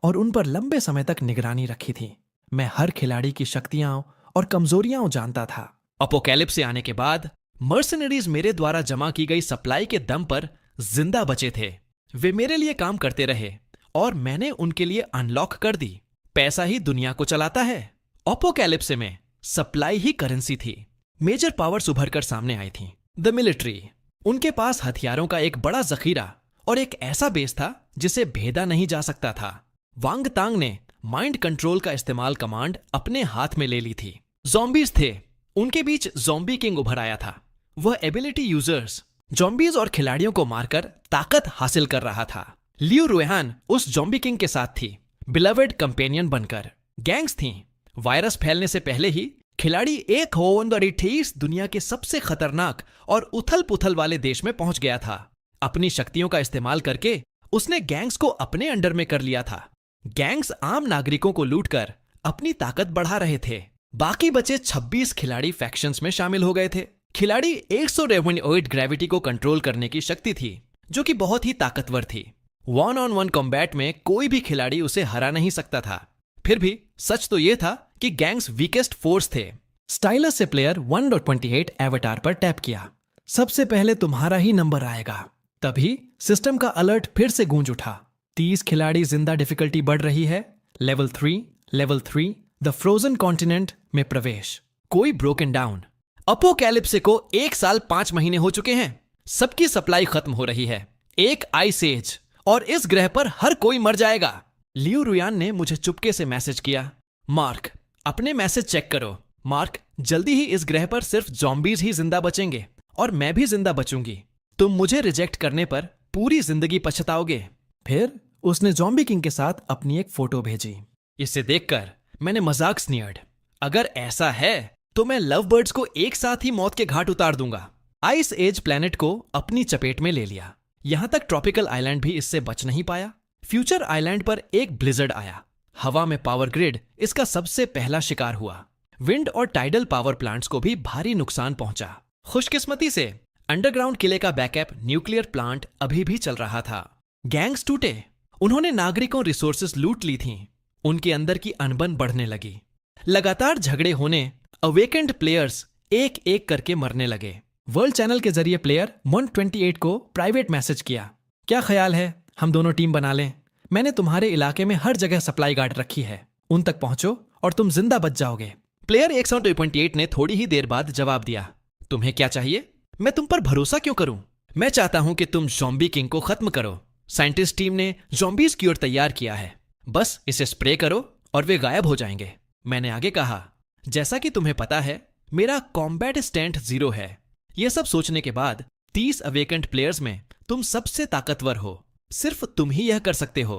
और उन पर लंबे समय तक निगरानी रखी थी। मैं हर खिलाड़ी की शक्तियां और कमजोरियां जानता था। अपोकैलिप्स से आने के बाद मर्सिनरीज मेरे द्वारा जमा की गई सप्लाई के दम पर जिंदा बचे थे। वे मेरे लिए काम करते रहे और मैंने उनके लिए अनलॉक कर दी। पैसा ही दुनिया को चलाता है। अपोकैलिप्स में सप्लाई ही करेंसी थी। मेजर पावर्स उभर कर सामने आई थी। द मिलिट्री, उनके पास हथियारों का एक बड़ा जखीरा और एक ऐसा बेस था जिसे भेदा नहीं जा सकता था। वांग तांग ने माइंड कंट्रोल का इस्तेमाल कमांड अपने हाथ में ले ली थी। ज़ॉम्बीज थे, उनके बीच ज़ॉम्बी किंग उभर आया था। वह एबिलिटी यूजर्स ज़ॉम्बीज और खिलाड़ियों को मारकर ताकत हासिल कर रहा था। लियू रुएहान उस ज़ॉम्बी किंग के साथ थी, बिलवेड कंपेनियन बनकर। गैंग्स थीं। वायरस फैलने से पहले ही खिलाड़ी एक होवंदरीठीस दुनिया के सबसे खतरनाक और उथल पुथल वाले देश में पहुंच गया था। अपनी शक्तियों का इस्तेमाल करके उसने गैंग्स को अपने अंडर में कर लिया था। गैंग्स आम नागरिकों को लूटकर अपनी ताकत बढ़ा रहे थे। बाकी बचे 26 खिलाड़ी फैक्शंस में शामिल हो गए थे। खिलाड़ी 100 ग्रेविटी को कंट्रोल करने की शक्ति थी, जो कि बहुत ही ताकतवर थी। 1-on-1 कॉम्बैट में कोई भी खिलाड़ी उसे हरा नहीं सकता था। फिर भी सच तो यह था कि गैंग्स वीकेस्ट फोर्स थे। स्टाइलस से प्लेयर 1.28 एवेटार पर टैप किया। सबसे पहले तुम्हारा ही नंबर आएगा। तभी सिस्टम का अलर्ट फिर से गूंज उठा। 30 खिलाड़ी जिंदा डिफिकल्टी बढ़ रही है। लेवल 3 द फ्रोजन कॉन्टिनेंट में प्रवेश। कोई ब्रोकन डाउन। अपोकैलिप्स को 1 साल 5 महीने हो चुके हैं। सबकी सप्लाई खत्म हो रही है। एक आइस एज और इस ग्रह पर हर कोई मर जाएगा। लियू रुयान ने मुझे चुपके से मैसेज किया, मार्क अपने मैसेज चेक करो। मार्क, जल्दी ही इस ग्रह पर सिर्फ ज़ॉम्बीज ही जिंदा बचेंगे और मैं भी जिंदा बचूंगी। तुम मुझे रिजेक्ट करने पर पूरी जिंदगी पछताओगे। फिर उसने ज़ॉम्बी किंग के साथ अपनी एक फोटो भेजी। इसे देखकर मैंने मजाक स्नियर्ड, अगर ऐसा है तो मैं लव बर्ड्स को एक साथ ही मौत के घाट उतार दूंगा। आइस एज प्लेनेट को अपनी चपेट में ले लिया। यहां तक ट्रॉपिकल आइलैंड भी इससे बच नहीं पाया। फ्यूचर आइलैंड पर एक ब्लिजर्ड आया। हवा में पावर ग्रिड इसका सबसे पहला शिकार हुआ। विंड और टाइडल पावर प्लांट्स को भी भारी नुकसान पहुंचा। खुशकिस्मती से अंडरग्राउंड किले का बैकअप न्यूक्लियर प्लांट अभी भी चल रहा था। गैंग्स टूटे। उन्होंने नागरिकों रिसोर्सेस लूट ली थीं। उनके अंदर की अनबन बढ़ने लगी। लगातार झगड़े होने अवेकेंड प्लेयर्स एक एक करके मरने लगे। वर्ल्ड चैनल के जरिए प्लेयर 128 को प्राइवेट मैसेज किया, क्या ख्याल है हम दोनों टीम बना लें? मैंने तुम्हारे इलाके में हर जगह सप्लाई गार्ड रखी है, उन तक पहुंचो और तुम जिंदा बच जाओगे। प्लेयर 128 ने थोड़ी ही देर बाद जवाब दिया, तुम्हें क्या चाहिए? मैं तुम पर भरोसा क्यों करूं? मैं चाहता हूं कि तुम ज़ॉम्बी किंग को खत्म करो। साइंटिस्ट टीम ने ज़ॉम्बीज क्योर तैयार किया है, बस इसे स्प्रे करो और वे गायब हो जाएंगे। मैंने आगे कहा, जैसा कि तुम्हें पता है मेरा कॉम्बैट स्टैंड 0 है। यह सब सोचने के बाद 30 अवेकेंट प्लेयर्स में तुम सबसे ताकतवर हो। सिर्फ तुम ही यह कर सकते हो।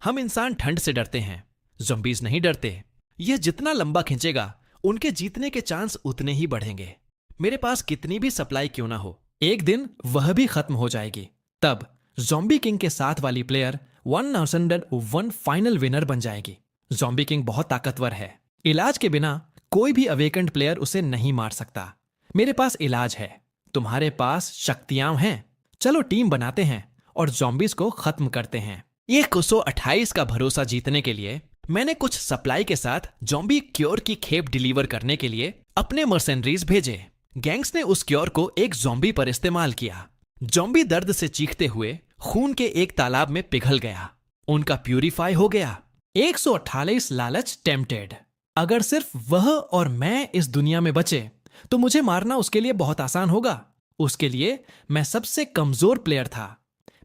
हम इंसान ठंड से डरते हैं, ज़ॉम्बीज नहीं डरते। यह जितना लंबा खींचेगा उनके जीतने के चांस उतने ही बढ़ेंगे। मेरे पास कितनी भी सप्लाई क्यों ना हो, एक दिन वह भी खत्म हो जाएगी। तब ज़ॉम्बी किंग के साथ वाली प्लेयर 1001 फाइनल विनर बन जाएगी। ज़ॉम्बी किंग बहुत ताकतवर है। इलाज के बिना कोई भी अवेकेंड प्लेयर उसे नहीं मार सकता। मेरे पास इलाज है, तुम्हारे पास शक्तियां हैं। चलो टीम बनाते हैं और ज़ॉम्बीज को खत्म करते हैं। 128 का भरोसा जीतने के लिए मैंने कुछ सप्लाई के साथ ज़ॉम्बी क्योर की खेप डिलीवर करने के लिए अपने मर्सेनरीज भेजे। गैंग्स ने उस क्योर को एक ज़ॉम्बी पर इस्तेमाल किया। ज़ॉम्बी दर्द से चीखते हुए खून के एक तालाब में पिघल गया। उनका प्यूरिफाई हो गया। 148 लालच टेम्प्टेड। अगर सिर्फ वह और मैं इस दुनिया में बचे तो मुझे मारना उसके लिए बहुत आसान होगा। उसके लिए मैं सबसे कमजोर प्लेयर था।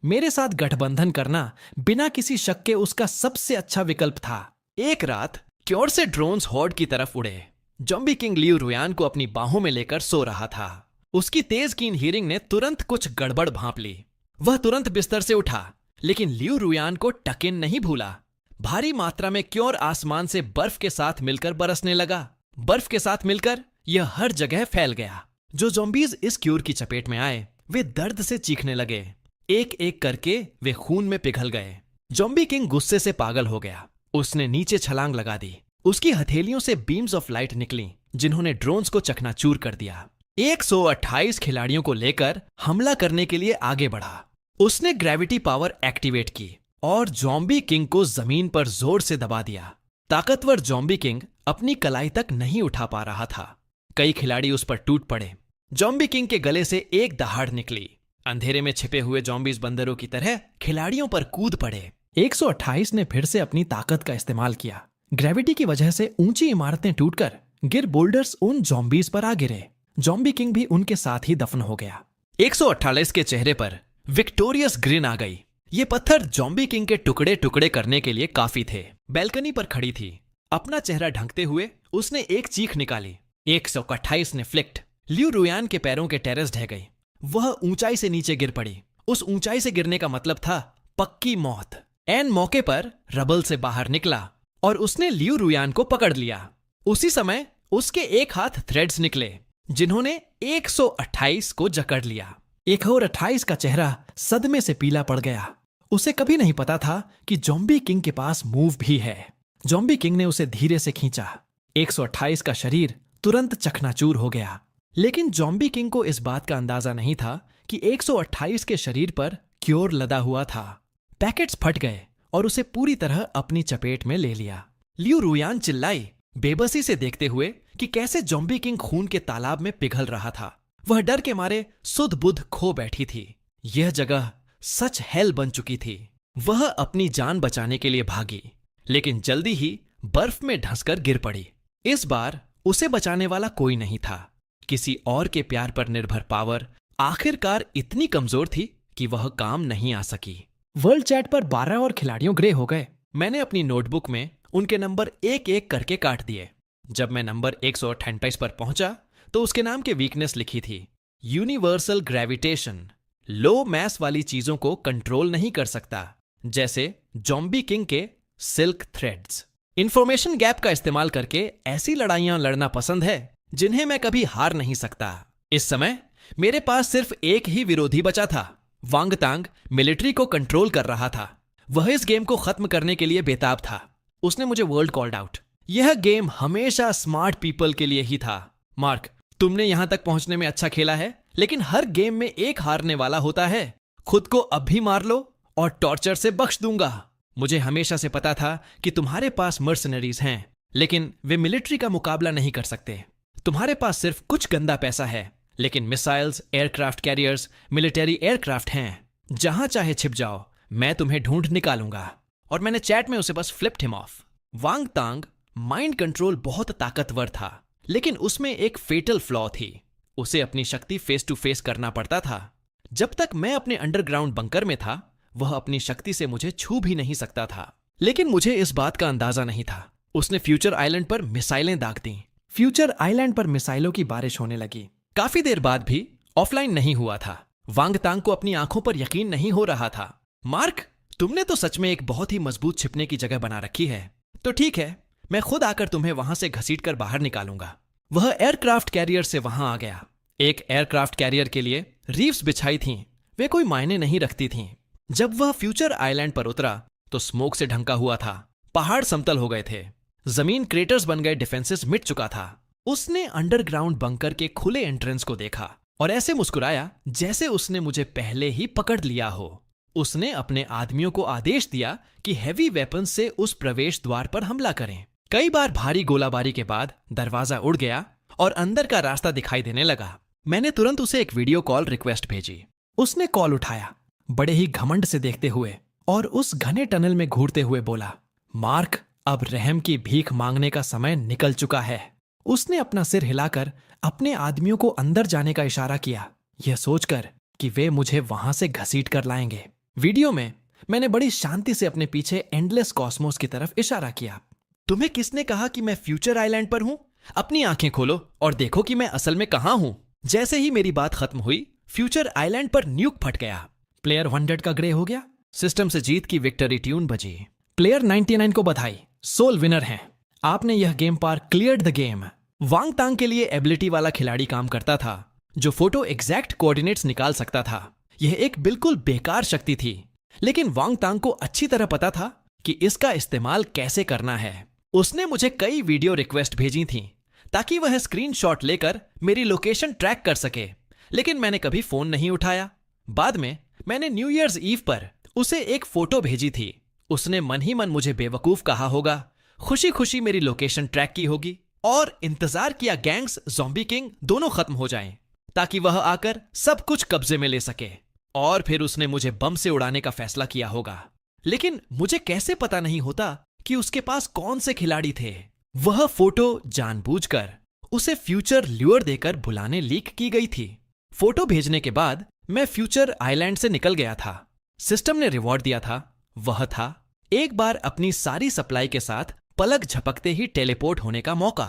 मेरे साथ गठबंधन करना बिना किसी शक के उसका सबसे अच्छा विकल्प था। एक रात क्योर से ड्रोन्स हॉर्ड की तरफ उड़े। ज़ॉम्बी किंग लियू रुयान को अपनी बाहों में लेकर सो रहा था। उसकी तेज कीन हियरिंग ने तुरंत कुछ गड़बड़ भांप ली। वह तुरंत बिस्तर से उठा, लेकिन लियू रुयान को टकिन नहीं भूला। भारी मात्रा में क्योर आसमान से बर्फ के साथ मिलकर बरसने लगा। बर्फ के साथ मिलकर यह हर जगह फैल गया। जो ज़ॉम्बीज इस क्यूर की चपेट में आए वे दर्द से चीखने लगे। एक एक करके वे खून में पिघल गए। ज़ॉम्बी किंग गुस्से से पागल हो गया। उसने नीचे छलांग लगा दी। उसकी हथेलियों से बीम्स ऑफ लाइट निकली जिन्होंने ड्रोन्स को चकनाचूर कर दिया। 128 खिलाड़ियों को लेकर हमला करने के लिए आगे बढ़ा। उसने ग्रेविटी पावर एक्टिवेट की और ज़ॉम्बी किंग को जमीन पर जोर से दबा दिया। ताकतवर ज़ॉम्बी किंग अपनी कलाई तक नहीं उठा पा रहा था। कई खिलाड़ी उस पर टूट पड़े। ज़ॉम्बी किंग के गले से एक दहाड़ निकली। अंधेरे में छिपे हुए ज़ॉम्बीज बंदरों की तरह खिलाड़ियों पर कूद पड़े। 128 ने फिर से अपनी ताकत का इस्तेमाल किया। ग्रेविटी की वजह से ऊंची इमारतें टूटकर गिर बोल्डर्स उन ज़ॉम्बीज पर आ गिरे। ज़ॉम्बी किंग भी उनके साथ ही दफन हो गया। 148 के चेहरे पर विक्टोरियस ग्रिन आ गई। ये पत्थर ज़ॉम्बी किंग के टुकड़े टुकड़े करने के लिए काफी थे। बैल्कनी पर खड़ी थी। अपना चेहरा ढंकते हुए उसने एक चीख निकाली। 128 ने फ्लिक्ट। लियू रुयान के पैरों के टेरेस ढह गई। वह ऊंचाई से नीचे गिर पड़ी। उस ऊंचाई से गिरने का मतलब था पक्की मौत। एन मौके पर रबल से बाहर निकला और उसने लियू रुयान को पकड़ लिया। उसी समय उसके एक हाथ थ्रेड्स निकले जिन्होंने 128 को जकड़ लिया। 128 का चेहरा सदमे से पीला पड़ गया। उसे कभी नहीं पता था कि ज़ॉम्बी किंग के पास मूव भी है। ज़ॉम्बी किंग ने उसे धीरे से खींचा। 128 का शरीर तुरंत चकनाचूर हो गया। लेकिन ज़ॉम्बी किंग को इस बात का अंदाजा नहीं था कि 128 के शरीर पर क्योर लदा हुआ था। पैकेट्स फट गए और उसे पूरी तरह अपनी चपेट में ले लिया। लियू रुयान चिल्लाई, बेबसी से देखते हुए कि कैसे ज़ॉम्बी किंग खून के तालाब में पिघल रहा था। वह डर के मारे सुध बुध खो बैठी थी। यह जगह सच हेल बन चुकी थी। वह अपनी जान बचाने के लिए भागी, लेकिन जल्दी ही बर्फ में धंसकर गिर पड़ी। इस बार उसे बचाने वाला कोई नहीं था। किसी और के प्यार पर निर्भर पावर आखिरकार इतनी कमजोर थी कि वह काम नहीं आ सकी। वर्ल्ड चैट पर 12 और खिलाड़ियों ग्रे हो गए। मैंने अपनी नोटबुक में उनके नंबर एक एक करके काट दिए। जब मैं नंबर 128 पर पहुंचा तो उसके नाम के वीकनेस लिखी थी, यूनिवर्सल ग्रेविटेशन। लो मैस वाली चीजों को कंट्रोल नहीं कर सकता, जैसे ज़ॉम्बी किंग के सिल्क थ्रेड्स। इंफॉर्मेशन गैप का इस्तेमाल करके ऐसी लड़ाइयां लड़ना पसंद है जिन्हें मैं कभी हार नहीं सकता। इस समय मेरे पास सिर्फ एक ही विरोधी बचा था। वांगतांग मिलिट्री को कंट्रोल कर रहा था। वह इस गेम को खत्म करने के लिए बेताब था। उसने मुझे वर्ल्ड कॉल्ड आउट। यह गेम हमेशा स्मार्ट पीपल के लिए ही था। मार्क, तुमने यहां तक पहुंचने में अच्छा खेला है, लेकिन हर गेम में एक हारने वाला होता है। खुद को अब भी मार लो और टॉर्चर से बख्श दूंगा। मुझे हमेशा से पता था कि तुम्हारे पास मर्सनरीज हैं, लेकिन वे मिलिट्री का मुकाबला नहीं कर सकते। तुम्हारे पास सिर्फ कुछ गंदा पैसा है, लेकिन missiles, aircraft carriers, military aircraft हैं। जहां चाहे छिप जाओ, मैं तुम्हें ढूंढ निकालूंगा। और मैंने चैट में उसे बस flipped him off. Wangtang mind control बहुत ताकतवर था, लेकिन उसमें एक फेटल फ्लॉ थी। उसे अपनी शक्ति फेस टू फेस करना पड़ता था। जब तक मैं अपने अंडरग्राउंड बंकर में था, वह अपनी शक्ति से मुझे छू भी नहीं सकता था। लेकिन मुझे इस बात का अंदाजा नहीं था। उसने फ्यूचर आइलैंड पर मिसाइलें दाग दी। फ्यूचर आइलैंड पर मिसाइलों की बारिश होने लगी। काफी देर बाद भी ऑफलाइन नहीं हुआ था। वांगतांग को अपनी आंखों पर यकीन नहीं हो रहा था। मार्क, तुमने तो सच में एक बहुत ही मजबूत छिपने की जगह बना रखी है। तो ठीक है, मैं खुद आकर तुम्हें वहां से घसीटकर बाहर निकालूंगा। वह एयरक्राफ्ट कैरियर से वहां आ गया। एक एयरक्राफ्ट कैरियर के लिए रीफ्स बिछाई थीं। वे कोई मायने नहीं रखती थीं। जब वह फ्यूचर आइलैंड पर उतरा तो स्मोक से ढंका हुआ था। पहाड़ समतल हो गए थे। जमीन क्रेटर्स बन गए। डिफेंसेस मिट चुका था। उसने अंडरग्राउंड बंकर के खुले एंट्रेंस को देखा और ऐसे मुस्कुराया जैसे उसने मुझे पहले ही पकड़ लिया हो। उसने अपने आदमियों को आदेश दिया कि हेवी वेपन्स से उस प्रवेश द्वार पर हमला करें। कई बार भारी गोलाबारी के बाद दरवाजा उड़ गया और अंदर का रास्ता दिखाई देने लगा। मैंने तुरंत उसे एक वीडियो कॉल रिक्वेस्ट भेजी। उसने कॉल उठाया, बड़े ही घमंड से देखते हुए, और उस घने टनल में घूरते हुए बोला, मार्क, अब रहम की भीख मांगने का समय निकल चुका है। उसने अपना सिर हिलाकर अपने आदमियों को अंदर जाने का इशारा किया, यह सोचकर कि वे मुझे वहां से घसीट कर लाएंगे। वीडियो में मैंने बड़ी शांति से अपने पीछे एंडलेस कॉस्मोस की तरफ इशारा किया। तुम्हें किसने कहा कि मैं फ्यूचर आइलैंड पर हूं? अपनी आंखें खोलो और देखो कि मैं असल में कहां हूं। जैसे ही मेरी बात खत्म हुई, फ्यूचर आइलैंड पर न्यूक फट गया। प्लेयर 100 का ग्रे हो गया। सिस्टम से जीत की विक्ट्री ट्यून बजी। प्लेयर 99 को बधाई, सोल विनर हैं। आपने यह गेम पार cleared the game. Wang Tang के लिए एबिलिटी वाला खिलाड़ी काम करता था जो फोटो एग्जैक्ट कोऑर्डिनेट्स निकाल सकता था। यह एक बिल्कुल बेकार शक्ति थी, लेकिन वांग तांग को अच्छी तरह पता था कि इसका इस्तेमाल कैसे करना है। उसने मुझे कई वीडियो रिक्वेस्ट भेजी थी ताकि वह स्क्रीनशॉट लेकर मेरी लोकेशन ट्रैक कर सके, लेकिन मैंने कभी फोन नहीं उठाया। बाद में मैंने न्यू ईयर्स ईव पर उसे एक फोटो भेजी थी। उसने मन ही मन मुझे बेवकूफ कहा होगा, खुशी खुशी मेरी लोकेशन ट्रैक की होगी और इंतजार किया गैंग्स ज़ॉम्बी किंग दोनों खत्म हो जाएं ताकि वह आकर सब कुछ कब्जे में ले सके, और फिर उसने मुझे बम से उड़ाने का फैसला किया होगा। लेकिन मुझे कैसे पता नहीं होता कि उसके पास कौन से खिलाड़ी थे। वह फोटो जानबूझकर उसे फ्यूचर ल्यूर देकर बुलाने लीक की गई थी। फोटो भेजने के बाद मैं फ्यूचर आइलैंड से निकल गया था। सिस्टम ने रिवॉर्ड दिया था, वह था एक बार अपनी सारी सप्लाई के साथ पलक झपकते ही टेलीपोर्ट होने का मौका।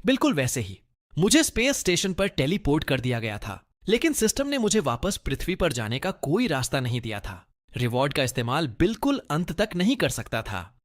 बिल्कुल वैसे ही मुझे स्पेस स्टेशन पर टेलीपोर्ट कर दिया गया था, लेकिन सिस्टम ने मुझे वापस पृथ्वी पर जाने का कोई रास्ता नहीं दिया था। रिवॉर्ड का इस्तेमाल बिल्कुल अंत तक नहीं कर सकता था।